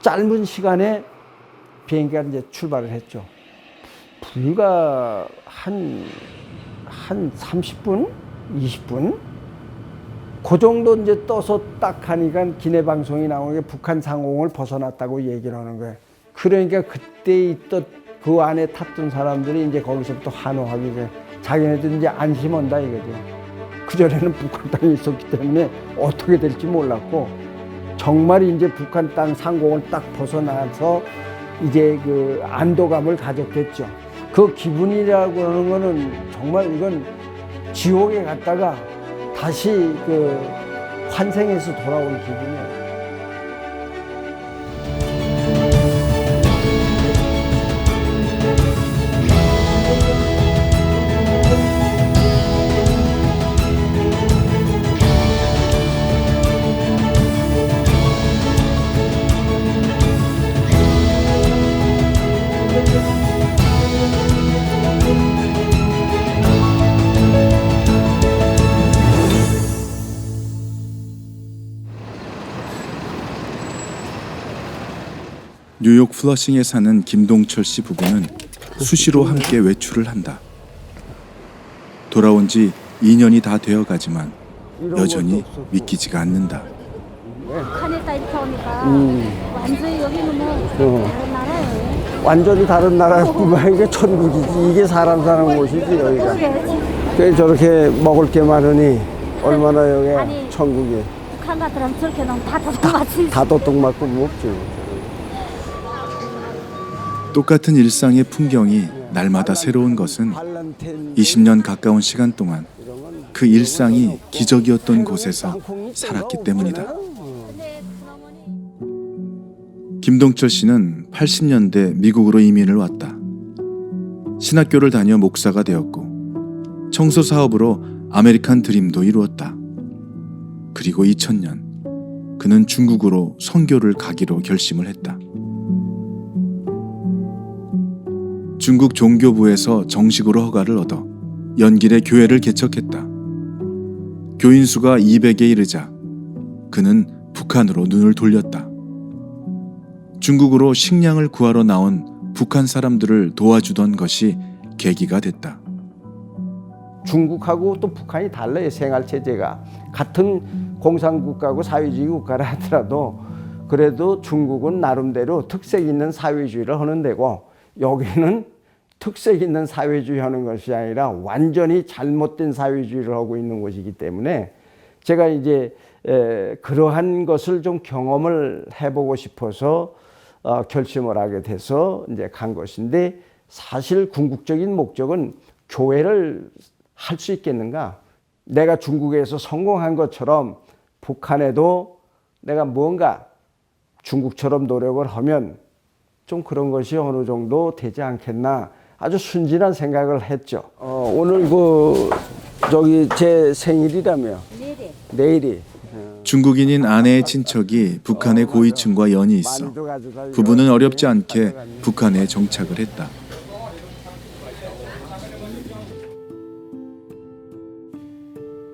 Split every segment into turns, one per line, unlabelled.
짧은 시간에 비행기가 이제 출발을 했죠. 불과 한 30분? 20분? 그 정도 이제 떠서 딱 하니까 기내 방송이 나오는 게 북한 상공을 벗어났다고 얘기를 하는 거예요. 그러니까 그때 있던 그 안에 탔던 사람들이 이제 거기서부터 환호하기 이제 자기네들 이제 안심한다 이거죠. 그전에는 북한 땅이 있었기 때문에 어떻게 될지 몰랐고 정말 이제 북한 땅 상공을 딱 벗어나서 이제 그 안도감을 가졌겠죠. 그 기분이라고 하는 거는 정말 이건 지옥에 갔다가 다시 그 환생해서 돌아온 기분이에요.
뉴욕 플러싱에 사는 김동철 씨 부부는 수시로 함께 외출을 한다. 돌아온 지 2년이 다 되어 가지만 여전히 믿기지가 않는다.
북한에다 이렇게 오니까 완전히 여기는 뭐 다른 나라예요.
완전히 다른 나라구만. 이게 천국이지. 이게 사람 사는 곳이지 여기가. 그래 저렇게 먹을 게 많으니 얼마나 여기
아니,
천국이.
북한 같으면 저렇게 너무 다 도둑맞지.
다 도둑맞고 무겁지.
똑같은 일상의 풍경이 날마다 새로운 것은 20년 가까운 시간 동안 그 일상이 기적이었던 곳에서 살았기 때문이다. 김동철 씨는 80년대 미국으로 이민을 왔다. 신학교를 다녀 목사가 되었고 청소 사업으로 아메리칸 드림도 이루었다. 그리고 2000년 그는 중국으로 선교를 가기로 결심을 했다. 중국 종교부에서 정식으로 허가를 얻어 연길에 교회를 개척했다. 교인 수가 200에 이르자 그는 북한으로 눈을 돌렸다. 중국으로 식량을 구하러 나온 북한 사람들을 도와주던 것이 계기가 됐다.
중국하고 또 북한이 달라요. 생활체제가. 같은 공산국가고 사회주의 국가라 하더라도 그래도 중국은 나름대로 특색 있는 사회주의를 하는 데고 여기는 특색 있는 사회주의 하는 것이 아니라 완전히 잘못된 사회주의를 하고 있는 것이기 때문에 제가 이제 그러한 것을 좀 경험을 해보고 싶어서 결심을 하게 돼서 이제 간 것인데 사실 궁극적인 목적은 교회를 할 수 있겠는가? 내가 중국에서 성공한 것처럼 북한에도 내가 뭔가 중국처럼 노력을 하면 좀 그런 것이 어느 정도 되지 않겠나 아주 순진한 생각을 했죠. 오늘 제 생일이라며 내일이
중국인인 아내의 친척이 북한의 고위층과 연이 있어 부부는 어렵지 않게 북한에 정착을 했다.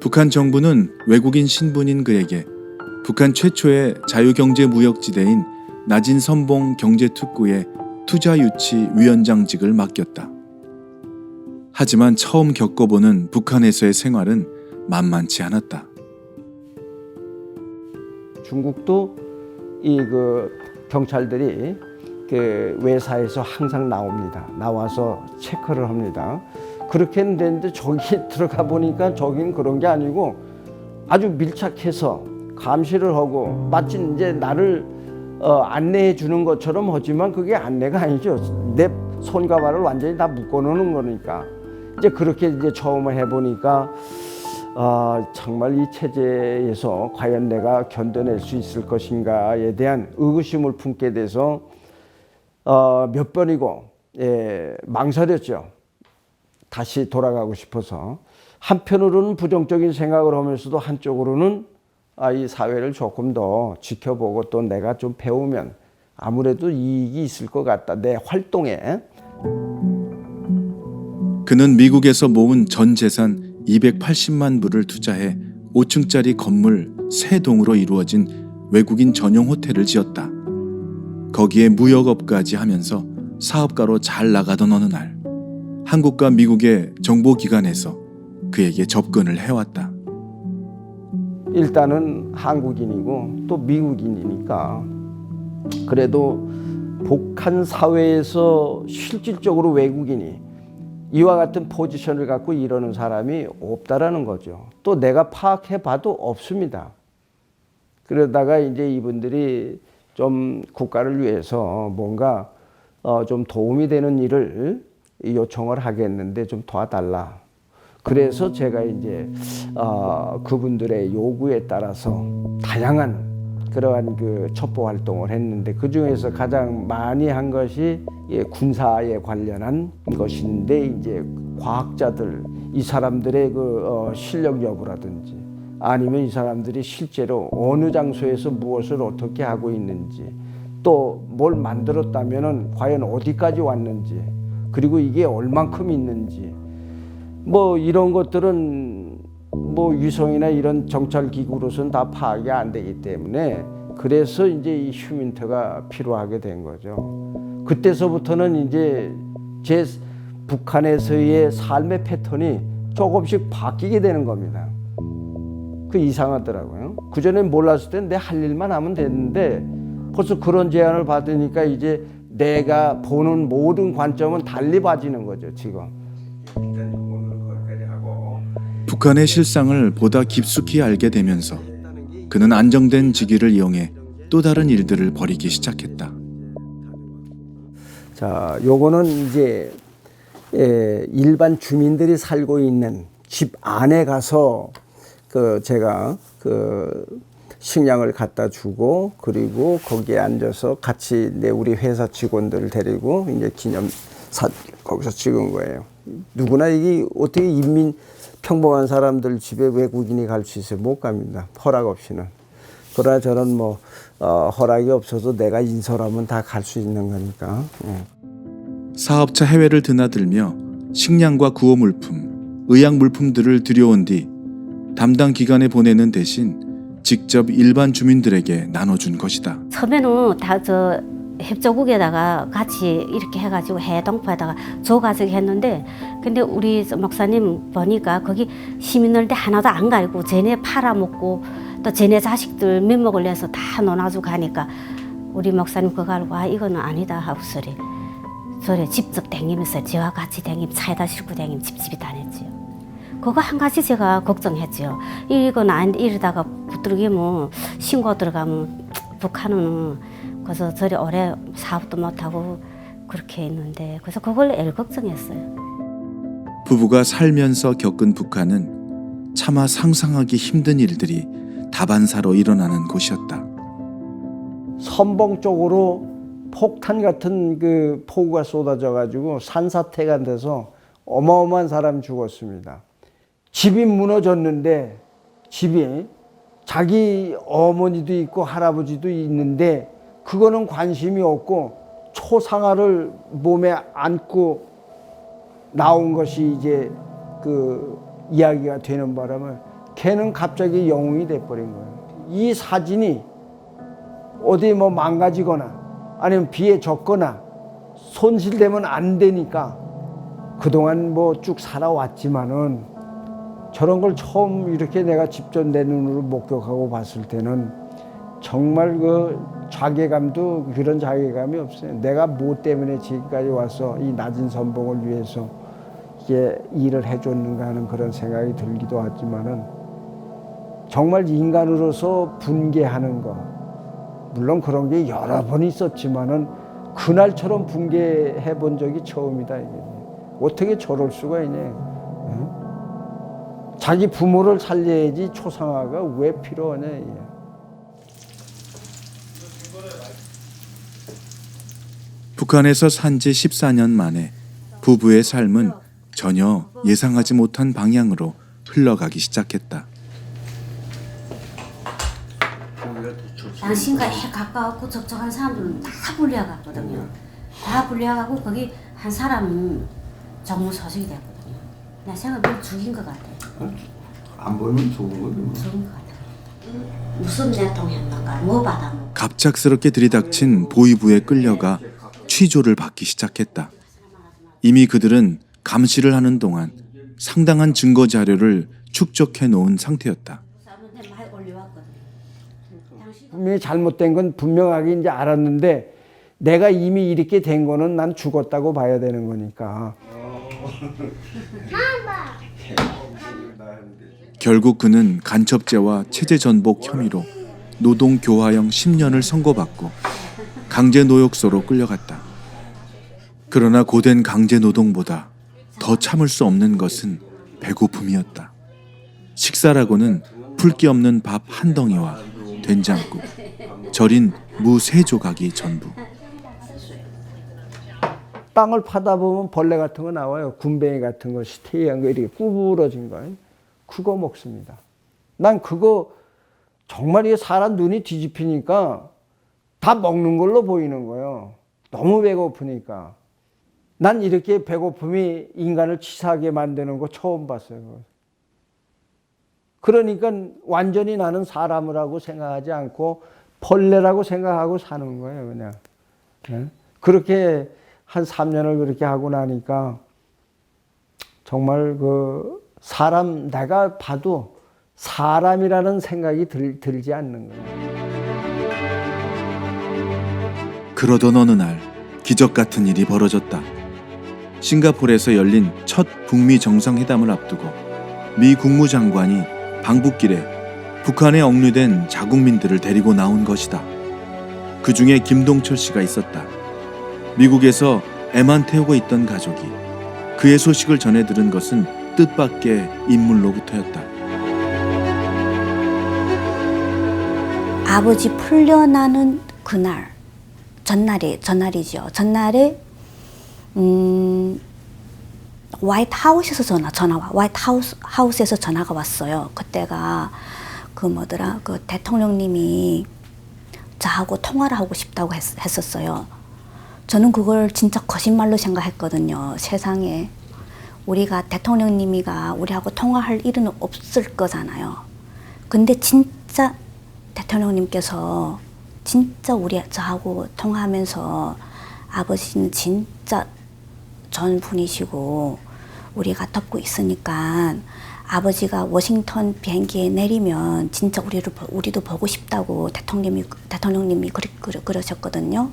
북한 정부는 외국인 신분인 그에게 북한 최초의 자유경제무역지대인 나진선봉 경제특구의 투자유치위원장직을 맡겼다. 하지만 처음 겪어보는 북한에서의 생활은 만만치 않았다.
중국도 이 경찰들이 그 외사에서 항상 나옵니다. 나와서 체크를 합니다. 그렇게 했는데 저기 들어가 보니까 저긴 그런 게 아니고 아주 밀착해서 감시를 하고 마치 이제 나를 안내해 주는 것처럼 하지만 그게 안내가 아니죠. 내 손과 발을 완전히 다 묶어놓는 거니까. 이제 그렇게 이제 처음 해보니까 정말 이 체제에서 과연 내가 견뎌낼 수 있을 것인가에 대한 의구심을 품게 돼서 몇 번이고 망설였죠. 다시 돌아가고 싶어서. 한편으로는 부정적인 생각을 하면서도 한쪽으로는 이 사회를 조금 더 지켜보고 또 내가 좀 배우면 아무래도 이익이 있을 것 같다. 내 활동에.
그는 미국에서 모은 전 재산 280만 불을 투자해 5층짜리 건물 3동으로 이루어진 외국인 전용 호텔을 지었다. 거기에 무역업까지 하면서 사업가로 잘 나가던 어느 날 한국과 미국의 정보기관에서 그에게 접근을 해왔다.
일단은 한국인이고 또 미국인이니까 그래도 북한 사회에서 실질적으로 외국인이 이와 같은 포지션을 갖고 이러는 사람이 없다라는 거죠. 또 내가 파악해봐도 없습니다. 그러다가 이제 이분들이 좀 국가를 위해서 뭔가 좀 도움이 되는 일을 요청을 하겠는데 좀 도와달라. 그래서 제가 이제 그분들의 요구에 따라서 다양한 그러한 그 첩보 활동을 했는데 그 중에서 가장 많이 한 것이 군사에 관련한 것인데 이제 과학자들 이 사람들의 그 실력 여부라든지 아니면 이 사람들이 실제로 어느 장소에서 무엇을 어떻게 하고 있는지 또 뭘 만들었다면은 과연 어디까지 왔는지 그리고 이게 얼만큼 있는지 뭐 이런 것들은 뭐 위성이나 이런 정찰 기구로서는 다 파악이 안 되기 때문에 그래서 이제 이 휴민트가 필요하게 된 거죠. 그때서부터는 이제 제 북한에서의 삶의 패턴이 조금씩 바뀌게 되는 겁니다. 그 이상하더라고요. 그전엔 몰랐을 땐 내 할 일만 하면 됐는데 벌써 그런 제안을 받으니까 이제 내가 보는 모든 관점은 달리 봐지는 거죠, 지금.
북한의 실상을 보다 깊숙이 알게 되면서 그는 안정된 직위를 이용해 또 다른 일들을 벌이기 시작했다.
자, 요거는 이제 일반 주민들이 살고 있는 집 안에 가서 그 제가 그 식량을 갖다 주고 그리고 거기에 앉아서 같이 우리 회사 직원들을 데리고 이제 기념사 거기서 찍은 거예요. 누구나 이게 어떻게 평범한 사람들 집에 외국인이 갈 수 있어요? 못 갑니다. 허락 없이는. 그러나 저는 뭐 허락이 없어도 내가 인서라면 다 갈 수 있는 거니까.
사업차 해외를 드나들며 식량과 구호물품, 의약물품들을 들여온 뒤 담당 기관에 보내는 대신 직접 일반 주민들에게 나눠준 것이다.
처음에는 다 저 협조국에다가 같이 이렇게 해가지고 해동포에다가 줘가지고 했는데 근데 우리 목사님 보니까 거기 시민들한테 하나도 안 가리고 쟤네 팔아먹고 또 쟤네 자식들 면목을 내서 다 논아주고 가니까 우리 목사님 그거 알고 이거는 아니다 하고 소리 직접 댕기면서 저와 같이 댕기면 차에다 싣고 댕기면 집집이 다녔지요. 그거 한 가지 제가 걱정했죠. 이건 아닌데 이러다가 붙들기면 신고 들어가면 북한은 그래서 저리 오래 사업도 못하고 그렇게 했는데 그래서 그걸 애를 걱정했어요.
부부가 살면서 겪은 북한은 차마 상상하기 힘든 일들이 다반사로 일어나는 곳이었다.
선봉 쪽으로 폭탄 같은 그 폭우가 쏟아져 가지고 산사태가 돼서 어마어마한 사람 죽었습니다. 집이 무너졌는데 집이 자기 어머니도 있고 할아버지도 있는데 그거는 관심이 없고 초상화를 몸에 안고 나온 것이 이제 그 이야기가 되는 바람에 걔는 갑자기 영웅이 돼버린 거예요. 이 사진이 어디 뭐 망가지거나 아니면 비에 젖거나 손실되면 안 되니까 그동안 뭐 쭉 살아왔지만은 저런 걸 처음 이렇게 내가 직접 내 눈으로 목격하고 봤을 때는 정말 그 자괴감도 그런 자괴감이 없어요. 내가 뭐 때문에 지금까지 와서 이 낮은 선봉을 위해서 이게 일을 해줬는가 하는 그런 생각이 들기도 하지만은 정말 인간으로서 분개하는 거 물론 그런 게 여러 번 있었지만은 그날처럼 분개해 본 적이 처음이다 이게. 어떻게 저럴 수가 있냐. 응? 자기 부모를 살려야지 초상화가 왜 필요하냐 이게.
북한에서 산 지 14년 만에 부부의 삶은 전혀 예상하지 못한 방향으로 흘러가기 시작했다.
당신과 해 가까웠고 접촉한 사람들은 다 불려갔거든요. 다 불려가고 거기 한 사람은 정무서식이 됐거든요. 내 생각에 죽인 것 같아요.
안 보이면 좋은 거죠.
죽은 것 같아요. 무슨 내통했는가 뭐 받아먹고
갑작스럽게 들이닥친 보위부에 끌려가 취조를 받기 시작했다. 이미 그들은 감시를 하는 동안 상당한 증거 자료를 축적해 놓은 상태였다.
많이 올려왔거든요.
분명히 잘못된 건 분명하게 이제 알았는데 내가 이미 이렇게 된 거는 난 죽었다고 봐야 되는 거니까.
결국 그는 간첩죄와 체제 전복 혐의로 노동교화형 10년을 선고받고 강제노역소로 끌려갔다. 그러나 고된 강제노동보다 더 참을 수 없는 것은 배고픔이었다. 식사라고는 풀기 없는 밥 한 덩이와 된장국, 절인 무 3조각이 전부.
땅을 파다 보면 벌레 같은 거 나와요. 군뱅이 같은 거, 스테이한 거 이렇게 구부러진 거. 그거 먹습니다. 난 그거 정말 이게 사람 눈이 뒤집히니까 다 먹는 걸로 보이는 거예요. 너무 배고프니까. 난 이렇게 배고픔이 인간을 치사하게 만드는 거 처음 봤어요. 그러니까 완전히 나는 사람이라고 생각하지 않고 벌레라고 생각하고 사는 거예요, 그냥. 네? 그렇게 한 3년을 그렇게 하고 나니까 정말 그 사람, 내가 봐도 사람이라는 생각이 들지 않는 거예요.
그러던 어느 날 기적 같은 일이 벌어졌다. 싱가포르에서 열린 첫 북미 정상회담을 앞두고 미 국무장관이 방북길에 북한에 억류된 자국민들을 데리고 나온 것이다. 그 중에 김동철 씨가 있었다. 미국에서 애만 태우고 있던 가족이 그의 소식을 전해 들은 것은 뜻밖의 인물로부터였다.
아버지 풀려나는 그날, 전날이죠. 전날에 화이트하우스에서 전화와. 화이트하우스에서 전화가 왔어요. 그때가 그 대통령님이 저하고 통화를 하고 싶다고 했었어요. 저는 그걸 진짜 거짓말로 생각했거든요. 세상에 우리가 대통령님이가 우리하고 통화할 일은 없을 거잖아요. 근데 진짜 대통령님께서 진짜 저하고 통화하면서 아버지는 진짜 좋은 분이시고 우리가 덮고 있으니까 아버지가 워싱턴 비행기에 내리면 진짜 우리도 보고 싶다고 대통령님이 그러셨거든요.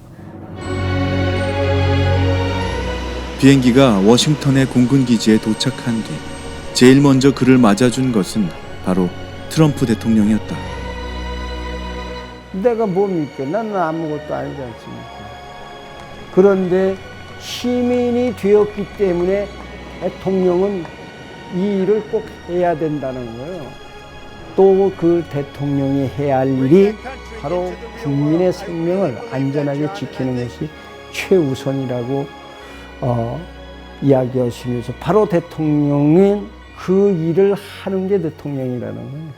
비행기가 워싱턴의 공군기지에 도착한 뒤 제일 먼저 그를 맞아준 것은 바로 트럼프 대통령이었다.
내가 뭡니까? 나는 아무것도 아니지 않습니까? 그런데 시민이 되었기 때문에 대통령은 이 일을 꼭 해야 된다는 거예요. 또 그 대통령이 해야 할 일이 바로 국민의 생명을 안전하게 지키는 것이 최우선이라고 이야기하시면서 바로 대통령은 그 일을 하는 게 대통령이라는 거예요.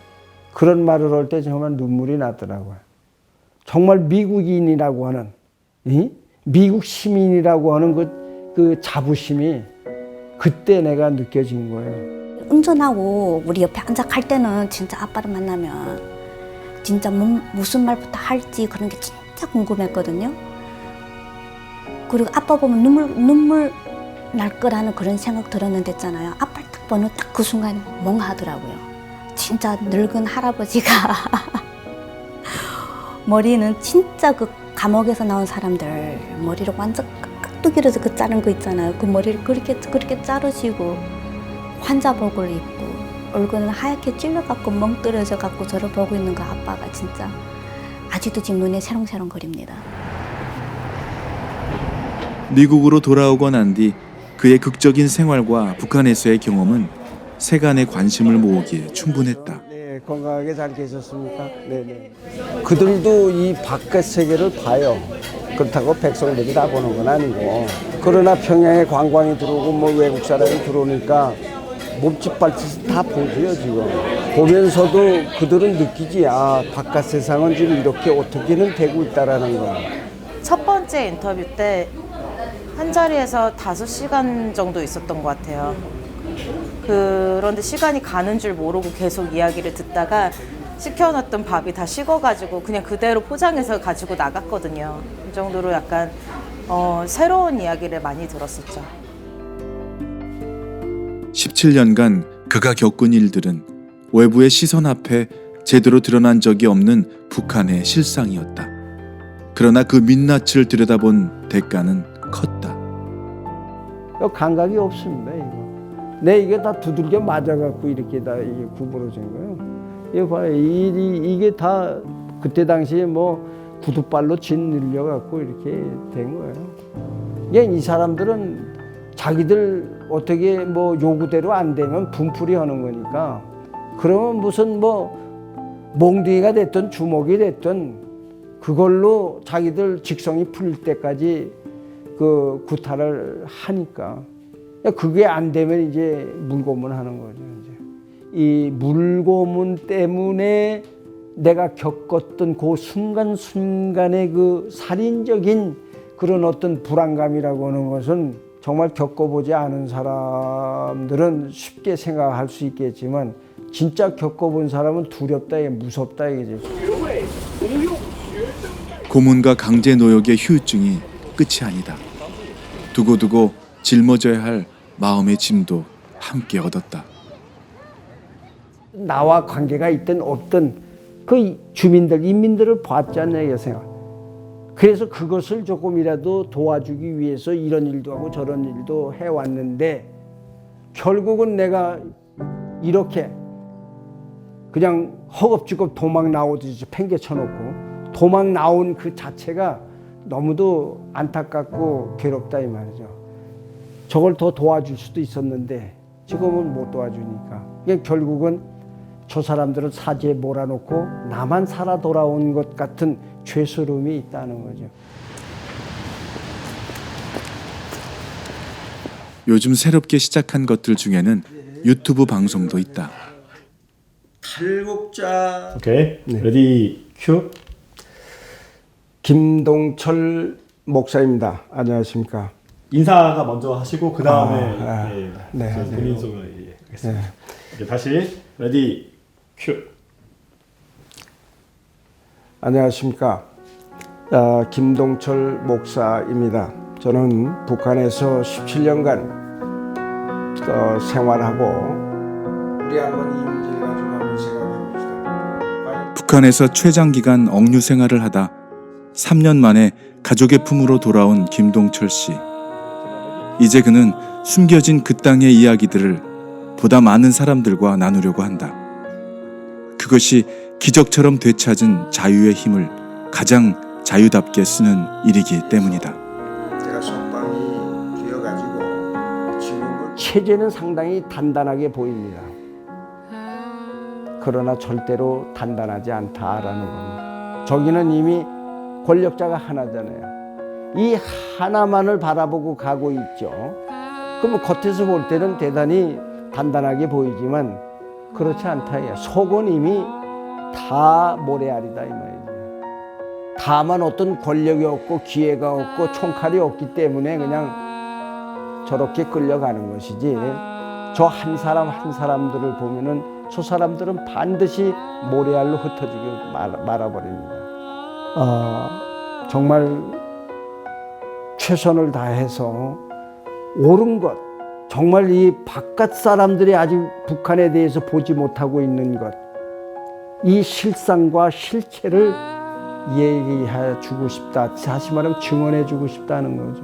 그런 말을 할 때 정말 눈물이 나더라고요. 정말 미국인이라고 하는, 미국 시민이라고 하는 그 자부심이 그때 내가 느껴진 거예요.
운전하고 우리 옆에 앉아 갈 때는 진짜 아빠를 만나면 진짜 무슨 말부터 할지 그런 게 진짜 궁금했거든요. 그리고 아빠 보면 눈물 날 거라는 그런 생각 들었는데 있잖아요. 아빠를 딱 보는 딱 그 순간 멍하더라고요. 진짜 늙은 할아버지가 머리는 진짜 그 감옥에서 나온 사람들 머리를 완전 깍두기로 그 자른 거 있잖아요. 그 머리를 그렇게 자르시고 환자복을 입고 얼굴은 하얗게 찔러갖고 멍들어져갖고 저를 보고 있는 그 아빠가 진짜 아직도 지금 눈에 새롱새롱 거립니다.
미국으로 돌아오고 난 뒤 그의 극적인 생활과 북한에서의 경험은 세간의 관심을 모으기에 충분했다.
네, 건강하게 잘 계셨습니까? 네네. 그들도 이 바깥 세계를 봐요. 그렇다고 백성들이 다 보는 건 아니고. 그러나 평양에 관광이 들어오고 뭐 외국 사람이 들어오니까 몸집 발짓 다 보고요, 지금. 보면서도 그들은 느끼지, 바깥 세상은 지금 이렇게 어떻게는 되고 있다라는 거.
첫 번째 인터뷰 때 한 자리에서 5시간 정도 있었던 것 같아요. 그런데 시간이 가는 줄 모르고 계속 이야기를 듣다가 시켜놨던 밥이 다 식어가지고 그냥 그대로 포장해서 가지고 나갔거든요. 이 정도로 약간 새로운 이야기를 많이 들었었죠.
17년간 그가 겪은 일들은 외부의 시선 앞에 제대로 드러난 적이 없는 북한의 실상이었다. 그러나 그 민낯을 들여다본 대가는 컸다.
감각이 없습니다. 이게 다 두들겨 맞아갖고 이렇게 다 이게 구부러진 거예요. 이거 봐요. 이게 다 그때 당시에 뭐 구두발로 짓눌려갖고 이렇게 된 거예요. 이 사람들은 자기들 어떻게 뭐 요구대로 안 되면 분풀이 하는 거니까, 그러면 무슨 뭐 몽둥이가 됐든 주먹이 됐든 그걸로 자기들 직성이 풀릴 때까지 그 구타를 하니까, 그게 안 되면 이제 물고문 하는 거죠. 이제 이 물고문 때문에 내가 겪었던 그 순간순간의 그 살인적인 그런 어떤 불안감이라고 하는 것은 정말 겪어보지 않은 사람들은 쉽게 생각할 수 있겠지만, 진짜 겪어본 사람은 두렵다, 무섭다 이거지.
고문과 강제 노역의 후유증이 끝이 아니다. 두고두고 짊어져야 할 마음의 짐도 함께 얻었다.
나와 관계가 있든 없든 그 주민들, 인민들을 봤지 않냐 이 생각. 그래서 그것을 조금이라도 도와주기 위해서 이런 일도 하고 저런 일도 해왔는데, 결국은 내가 이렇게 그냥 허겁지겁 도망 나오듯이 팽개쳐놓고 도망 나온 그 자체가 너무도 안타깝고 괴롭다 이 말이죠. 저걸 더 도와줄 수도 있었는데 지금은 못 도와주니까, 결국은 저 사람들을 사지에 몰아놓고 나만 살아 돌아온 것 같은 죄스러움이 있다는 거죠.
요즘 새롭게 시작한 것들 중에는 유튜브 방송도 있다.
탈북자.
오케이. 레디 큐.
김동철 목사입니다. 안녕하십니까?
인사가 먼저 하시고 그 다음에
네.
본인 소개 하겠습니다. 네. 다시 레디 큐.
안녕하십니까? 김동철 목사입니다. 저는 북한에서 17년간 생활하고, 우리 한번 이 문제를 가지고 한번 생각해 봅시다.
북한에서 최장기간 억류 생활을 하다 3년 만에 가족의 품으로 돌아온 김동철 씨. 이제 그는 숨겨진 그 땅의 이야기들을 보다 많은 사람들과 나누려고 한다. 그것이 기적처럼 되찾은 자유의 힘을 가장 자유답게 쓰는 일이기 때문이다.
제가 석방이 되어가지고 지금 체제는 상당히 단단하게 보입니다. 그러나 절대로 단단하지 않다라는 겁니다. 저기는 이미 권력자가 하나잖아요. 이 하나만을 바라보고 가고 있죠. 그러면 겉에서 볼 때는 대단히 단단하게 보이지만 그렇지 않다. 속은 이미 다 모래알이다 이 말이죠. 다만 어떤 권력이 없고 기회가 없고 총칼이 없기 때문에 그냥 저렇게 끌려가는 것이지, 저 한 사람 한 사람들을 보면은 저 사람들은 반드시 모래알로 흩어지게 말아버립니다. 정말 최선을 다해서 옳은 것, 정말 이 바깥 사람들이 아직 북한에 대해서 보지 못하고 있는 것, 이 실상과 실체를 얘기해 주고 싶다. 다시 말하면 증언해 주고 싶다는 거죠.